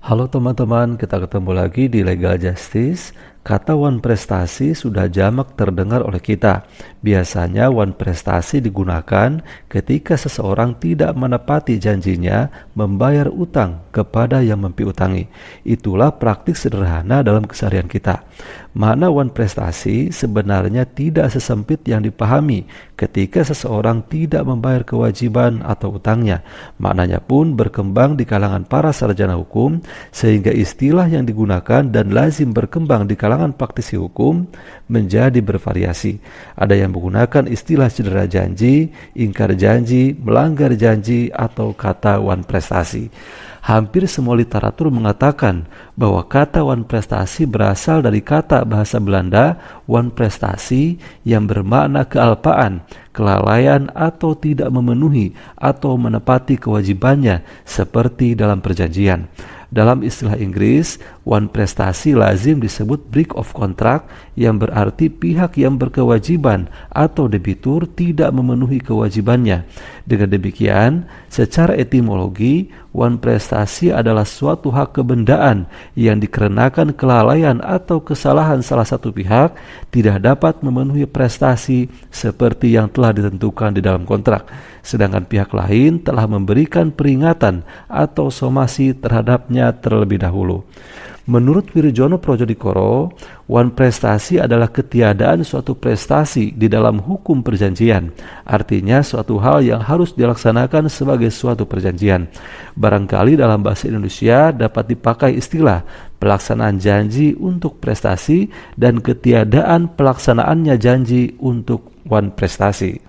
Halo teman-teman, kita ketemu lagi di Legal Justice. Kata wan prestasi sudah jamak terdengar oleh kita. Biasanya wan prestasi digunakan ketika seseorang tidak menepati janjinya membayar utang kepada yang mempiutangi. Itulah praktik sederhana dalam keseharian kita. Makna wan prestasi sebenarnya tidak sesempit yang dipahami ketika seseorang tidak membayar kewajiban atau utangnya. Maknanya pun berkembang di kalangan para sarjana hukum, sehingga istilah yang digunakan dan lazim berkembang di kalangan praktisi hukum menjadi bervariasi. Ada yang menggunakan istilah cedera janji, ingkar janji, melanggar janji, atau kata wan prestasi. Hampir semua literatur mengatakan bahwa kata wan prestasi berasal dari kata bahasa Belanda wan prestasi yang bermakna kealpaan, kelalaian atau tidak memenuhi atau menepati kewajibannya seperti dalam perjanjian. Dalam istilah Inggris, wan prestasi lazim disebut breach of contract yang berarti pihak yang berkewajiban atau debitur tidak memenuhi kewajibannya. Dengan demikian, secara etimologi, wan prestasi adalah suatu hak kebendaan yang dikarenakan kelalaian atau kesalahan salah satu pihak tidak dapat memenuhi prestasi seperti yang telah ditentukan di dalam kontrak, sedangkan pihak lain telah memberikan peringatan atau somasi terhadapnya terlebih dahulu. Menurut Wirjono Projodikoro, wan prestasi adalah ketiadaan suatu prestasi di dalam hukum perjanjian. Artinya suatu hal yang harus dilaksanakan sebagai suatu perjanjian. Barangkali dalam bahasa Indonesia dapat dipakai istilah pelaksanaan janji untuk prestasi dan ketiadaan pelaksanaannya janji untuk wan prestasi.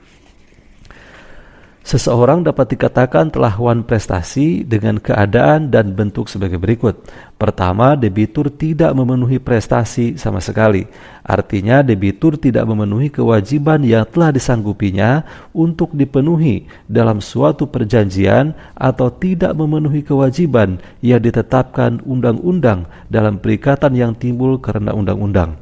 Seseorang dapat dikatakan telah wan prestasi dengan keadaan dan bentuk sebagai berikut. Pertama, debitur tidak memenuhi prestasi sama sekali. Artinya, debitur tidak memenuhi kewajiban yang telah disanggupinya untuk dipenuhi dalam suatu perjanjian atau tidak memenuhi kewajiban yang ditetapkan undang-undang dalam perikatan yang timbul karena undang-undang.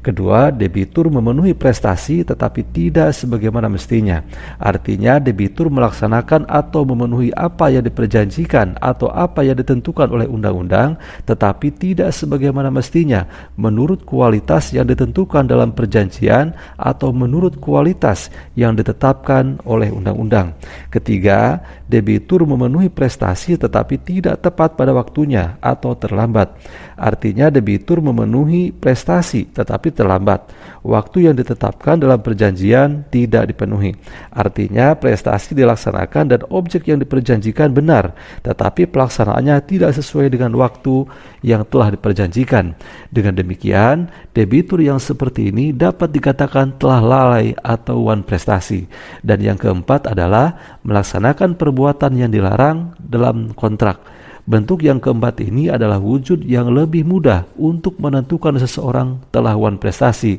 Kedua, debitur memenuhi prestasi tetapi tidak sebagaimana mestinya. Artinya, debitur melaksanakan atau memenuhi apa yang diperjanjikan atau apa yang ditentukan oleh undang-undang, tetapi tidak sebagaimana mestinya menurut kualitas yang ditentukan dalam perjanjian atau menurut kualitas yang ditetapkan oleh undang-undang. Ketiga, debitur memenuhi prestasi tetapi tidak tepat pada waktunya atau terlambat. Artinya, debitur memenuhi prestasi tetapi terlambat. Waktu yang ditetapkan dalam perjanjian tidak dipenuhi. Artinya prestasi dilaksanakan dan objek yang diperjanjikan benar, tetapi pelaksanaannya tidak sesuai dengan waktu yang telah diperjanjikan. Dengan demikian, debitur yang seperti ini dapat dikatakan telah lalai atau wan prestasi. Dan yang keempat adalah melaksanakan perbuatan yang dilarang dalam kontrak. Bentuk yang keempat ini adalah wujud yang lebih mudah untuk menentukan seseorang telah wan prestasi,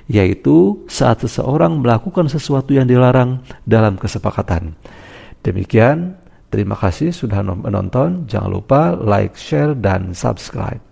yaitu saat seseorang melakukan sesuatu yang dilarang dalam kesepakatan. Demikian, terima kasih sudah menonton. Jangan lupa like, share, dan subscribe.